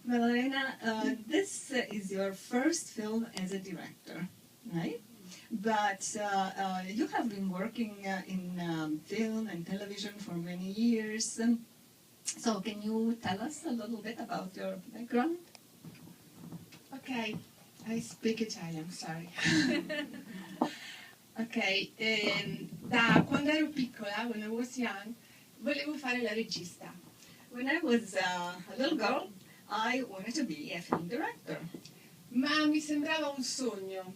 Maddalena, this is your first film as a director, right? But you have been working in film and television for many years. So can you tell us a little bit about your background? Ok, I speak Italian, sorry. Ok, da quando ero piccola, when I was young, volevo fare la regista. When I was a little girl, I wanted to be a film director. Ma mi sembrava un sogno,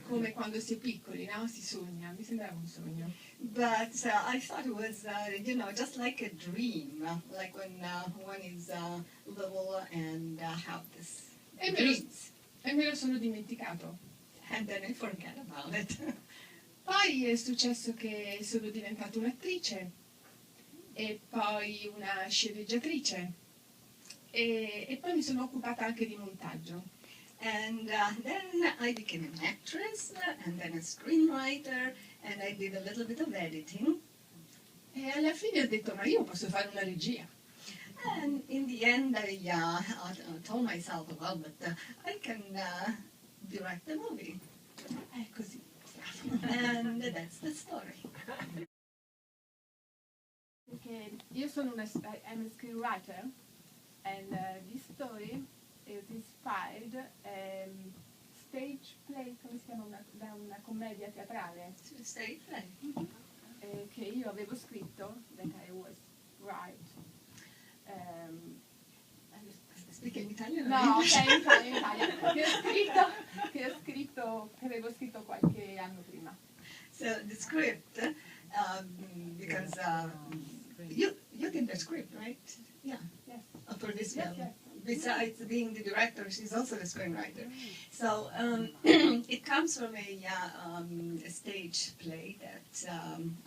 come quando si è piccoli, no? Si sogna, mi sembrava un sogno. But I thought it was, just like a dream, like when one is little and have this dreams. E me lo sono dimenticato. And then I forget about it. Poi è successo che sono diventata un'attrice e poi una sceneggiatrice e poi mi sono occupata anche di montaggio. And then I became an actress and then a screenwriter and I did a little bit of editing. E alla fine ho detto, ma io posso fare una regia. And in the end I told myself, well, but I can direct a movie. È così. And that's the story. Perché io sono I'm a screenwriter and this story is inspired stage play, come si chiama, da una commedia teatrale. Stage play. Che io avevo scritto, that I was right. Speak in Italian? No, ok, in Italian. Che avevo scritto qualche anno prima. So the script, because you did the script, right? Yeah. Yes. For this Yes, film. yes. Besides being the director, she's also the screenwriter. So it comes from a stage play that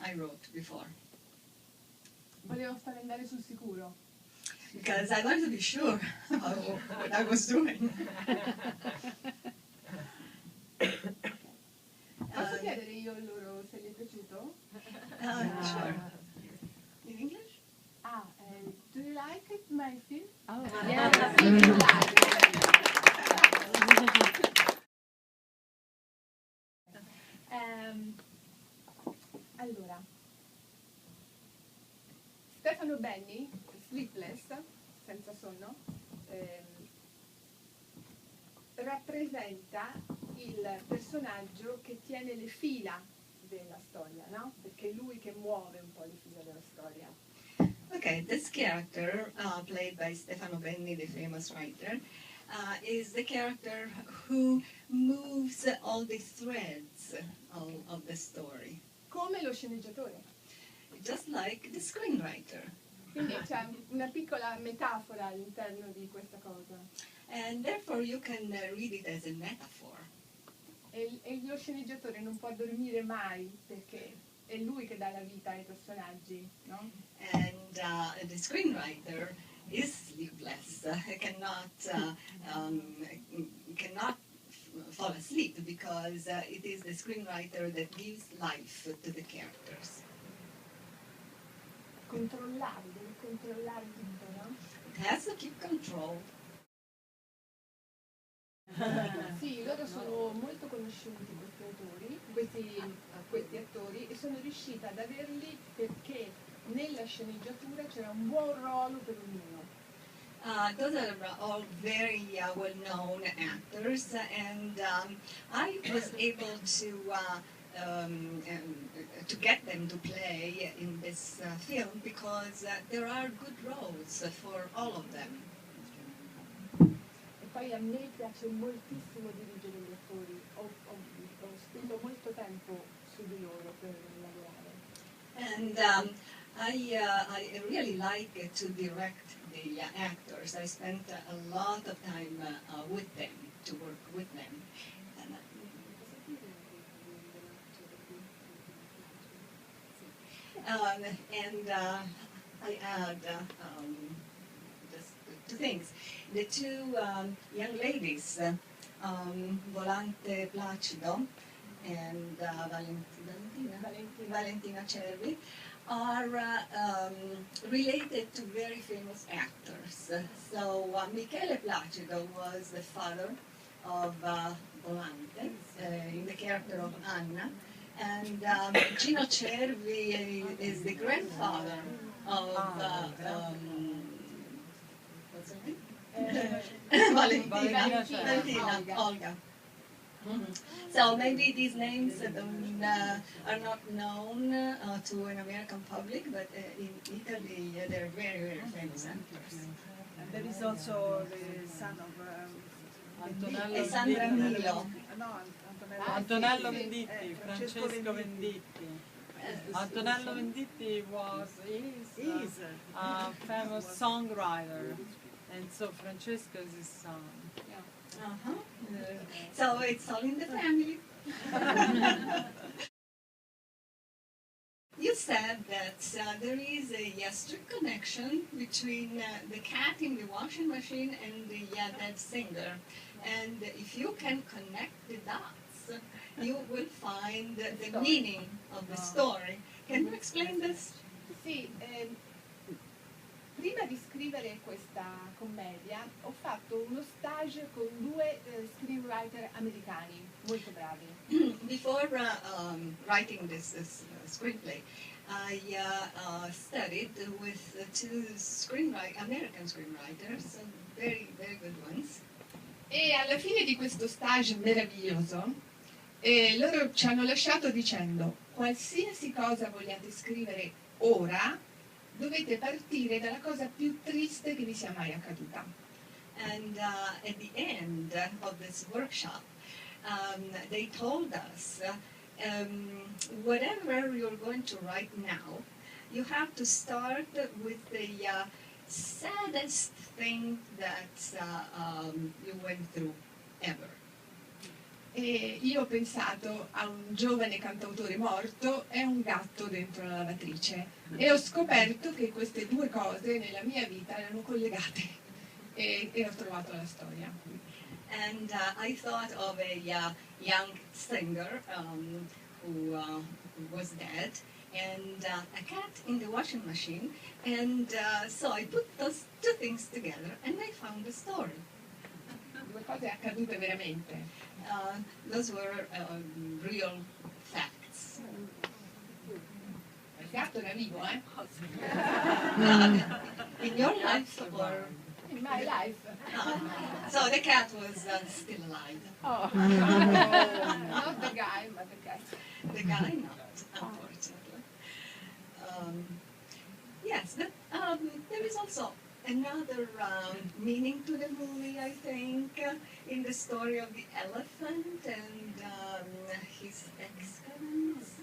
I wrote before. Volevo far andare sul sicuro. Because I wanted to be sure about what I was doing. Posso chiedere io loro se gli è piaciuto? Sure. In English? Do you like it, my film? Oh, Yeah, if you like allora, Stefano Benni, Sleepless, senza sonno, rappresenta il personaggio che tiene le fila della storia, no? Perché è lui che muove un po' le fila della storia. Okay, this character, played by Stefano Benni, the famous writer, is the character who moves all the threads of the story, Come lo sceneggiatore. just like the screenwriter. Quindi c'è una piccola metafora all'interno di questa cosa. And therefore you can read it as a metaphor. E lo sceneggiatore non può dormire mai perché è lui che dà la vita ai personaggi, no? And the screenwriter is sleepless, cannot fall asleep because it is the screenwriter that gives life to the characters. Deve controllare tutto, no? It has to keep control. Sì, loro sono molto conosciuti, questi attori, e sono riuscita ad averli perché nella sceneggiatura c'era un buon ruolo per ognuno. Those are all very well-known actors, and I was able to get them to play in this film because there are good roles for all of them. E poi a me piace moltissimo dirigere gli attori, ho speso molto tempo su di loro per lavorare. And I really like to direct the actors. I spent a lot of time with them, to work with them. And I add just two things. The two young ladies, Volante Placido and Valentina Cervi, are related to very famous actors. So Michele Placido was the father of Volante in the character of Anna, and Gino Cervi is the grandfather of what's her name? Valentina, Olga. So maybe these names are not known to an American public, but in Italy they're very, very famous actors. And there is also the son of E Sandra Milo. Antonello Venditti, Francesco Venditti. Antonello Venditti is a famous songwriter, and so Francesco is his son. So it's all in the family. You said that there is a strict connection between the cat in the washing machine and the dead singer. And if you can connect the dots, you will find the meaning of the story. Can you explain this? Sì, prima di scrivere questa commedia ho fatto uno stage con due screenwriter americani molto bravi. Before writing this screenplay, I studied with two American screenwriters, very, very good ones. E alla fine di questo stage meraviglioso, loro ci hanno lasciato dicendo: qualsiasi cosa vogliate scrivere ora, dovete partire dalla cosa più triste che vi sia mai accaduta. And at the end of this workshop, they told us, whatever you're going to write now, you have to start with the saddest thing that you went through ever. E io ho pensato a un giovane cantautore morto e a un gatto dentro la lavatrice e ho scoperto che queste due cose nella mia vita erano collegate e ho trovato la storia. And I thought of a young singer who was dead and a cat in the washing machine, and so I put those two things together and I found the story. Due cose accadute veramente. Those were real facts. Il gatto era vivo, eh? In your life or? In my life. So the cat was still alive. Oh. Not the guy, but the cat. The guy not, unfortunately. Yes, but there is also another meaning to the movie, I think, in the story of the elephant and his excrements.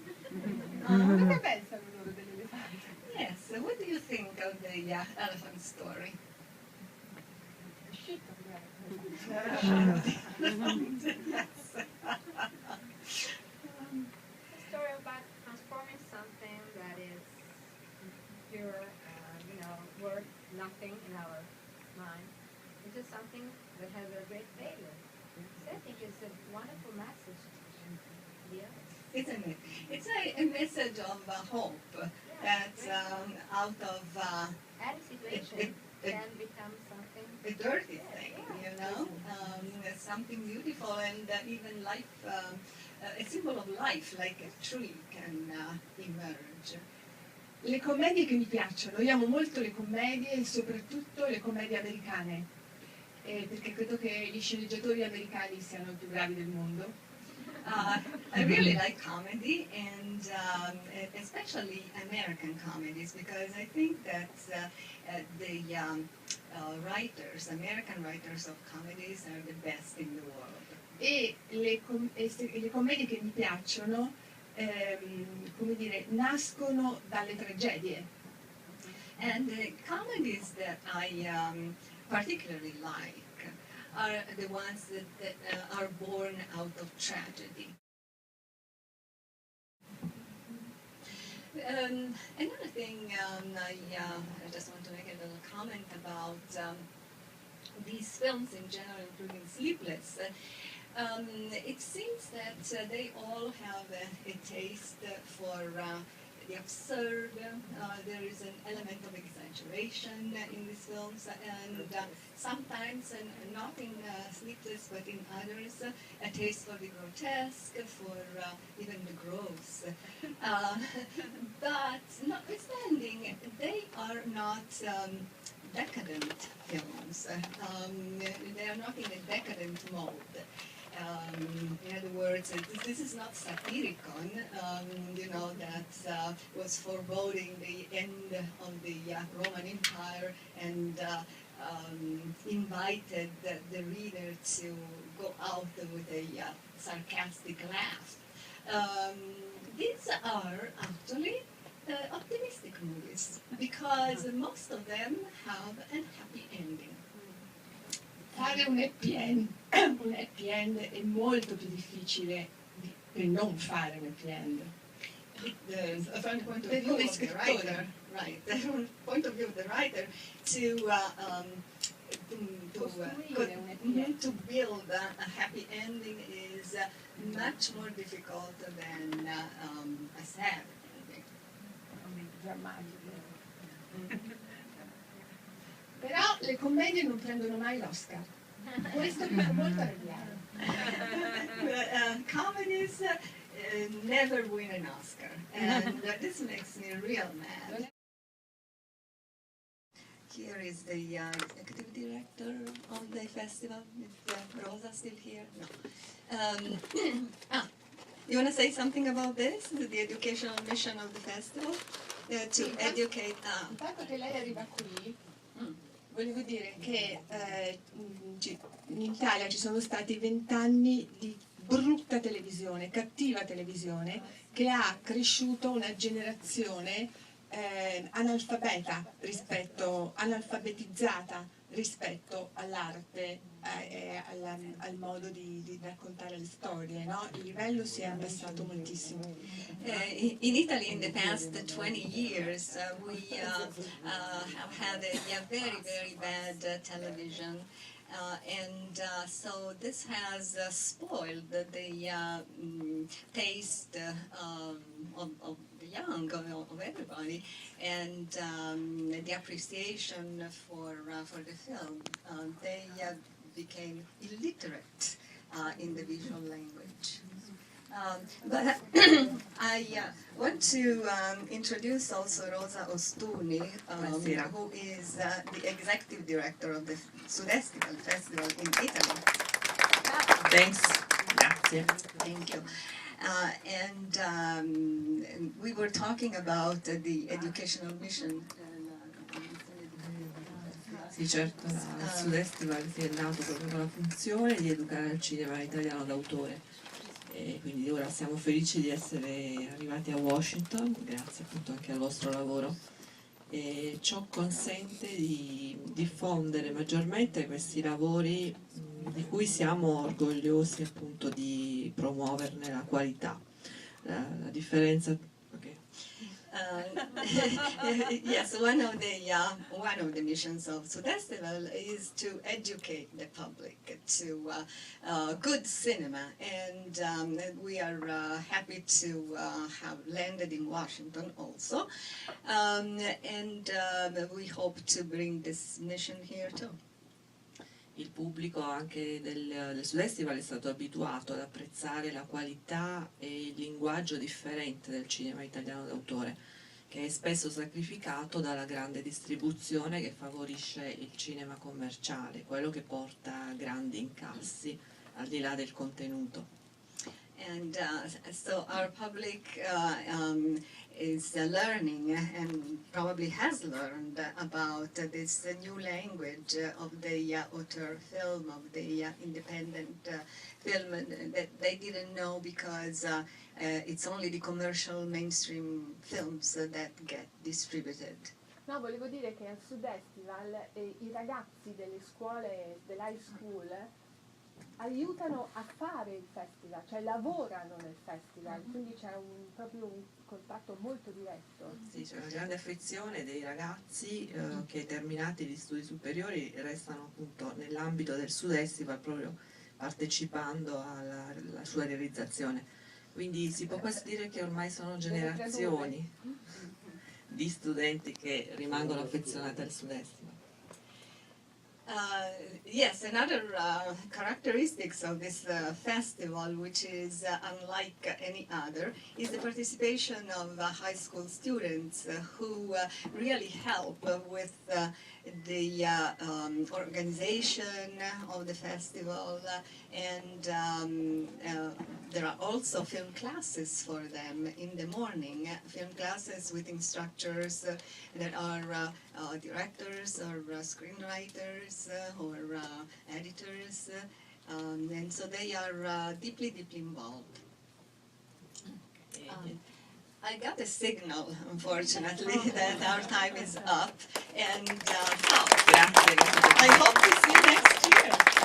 Cosa pensano loro dell'elefante? Yes, what do you think of the elephant story? Shit of the elephant. Yes. A story about transforming something that is pure, worth nothing in our mind into something that has a great value. So I think it's a wonderful message. Yeah. Isn't it? It's a message of hope that out of Any situation can become something. a dirty thing, something beautiful, and even life, a symbol of life, like a tree, can emerge. Le commedie che mi piacciono, io amo molto le commedie e soprattutto le commedie americane, perché credo che gli sceneggiatori americani siano i più bravi del mondo. I really like comedy, and especially American comedies, because I think that the American writers of comedies are the best in the world. E le commedie che mi piacciono, come dire, nascono dalle tragedie. And the comedies that I particularly like are the ones that are born out of tragedy. Another thing, I just want to make a little comment about these films in general, including Sleepless. It seems that they all have a taste for the absurd. There is an element of exaggeration in these films, and sometimes, and not in Sleepless, but in others, a taste for the grotesque, for even the gross. But notwithstanding, they are not decadent films. They are not in a decadent mode. In other words, this is not Satyricon, that was foreboding the end of the Roman Empire and invited the reader to go out with a sarcastic laugh. These are actually optimistic movies because most of them have a happy ending. Fare un happy end è molto più difficile che non fare un happy end. From the point of view of the writer, right? From the point of view of the writer, to build a happy ending is much more difficult than a sad ending. Drammatico. Però le commedie non prendono mai l'Oscar. Questo mi fa molto arrabbiare. Comedies never win an Oscar, and this makes me real mad. Here is the executive director of the festival. Is Rosa still here? No. You want to say something about this? The educational mission of the festival? To educate. Intanto che lei arriva qui, volevo dire che in Italia ci sono stati 20 anni di brutta televisione, cattiva televisione, che ha cresciuto una generazione analfabetizzata rispetto all'arte e al modo di raccontare le storie, no? Il livello si è abbassato moltissimo. In Italy, in the past 20 years, we have had a very, very bad television. So this has spoiled the taste of the young, of everybody, and the appreciation for the film. They became illiterate in the visual language. But I want to introduce also Rosa Ostuni, who is the executive director of the Sud-Estival Festival in Italy. Thanks. Grazie. Thank you. And we were talking about the educational mission. Sì, certo, il Sud-Estival è nato proprio con la funzione di educare al cinema italiano d'autore. E quindi ora siamo felici di essere arrivati a Washington, grazie appunto anche al vostro lavoro. E ciò consente di diffondere maggiormente questi lavori di cui siamo orgogliosi appunto di promuoverne la qualità. La differenza. Okay. Yes, one of the missions of Sud-Estival is to educate the public to good cinema, and we are happy to have landed in Washington also, and we hope to bring this mission here too. Il pubblico anche del Sud-Estival è stato abituato ad apprezzare la qualità e il linguaggio differente del cinema italiano d'autore, che è spesso sacrificato dalla grande distribuzione che favorisce il cinema commerciale, quello che porta grandi incassi al di là del contenuto. And so our public is learning and probably has learned about this new language of the auteur film, of the independent film that they didn't know because it's only the commercial mainstream films that get distributed. No, volevo dire che al Sud-Estival i ragazzi delle scuole, dell'high school, aiutano a fare il festival, cioè lavorano nel festival, quindi c'è proprio un contatto molto diretto. Sì, c'è una grande affezione dei ragazzi che terminati gli studi superiori restano appunto nell'ambito del Sud-Estival proprio partecipando alla sua realizzazione. Quindi si può quasi dire che ormai sono generazioni di studenti che rimangono affezionati al sud-est. Yes, another characteristics of this festival, which is unlike any other, is the participation of high school students who really help with the organization of the festival, and there are also film classes for them in the morning, film classes with instructors that are directors or screenwriters or editors, and so they are deeply, deeply involved. I got a signal, unfortunately, that our time is up, and I hope to see you next year.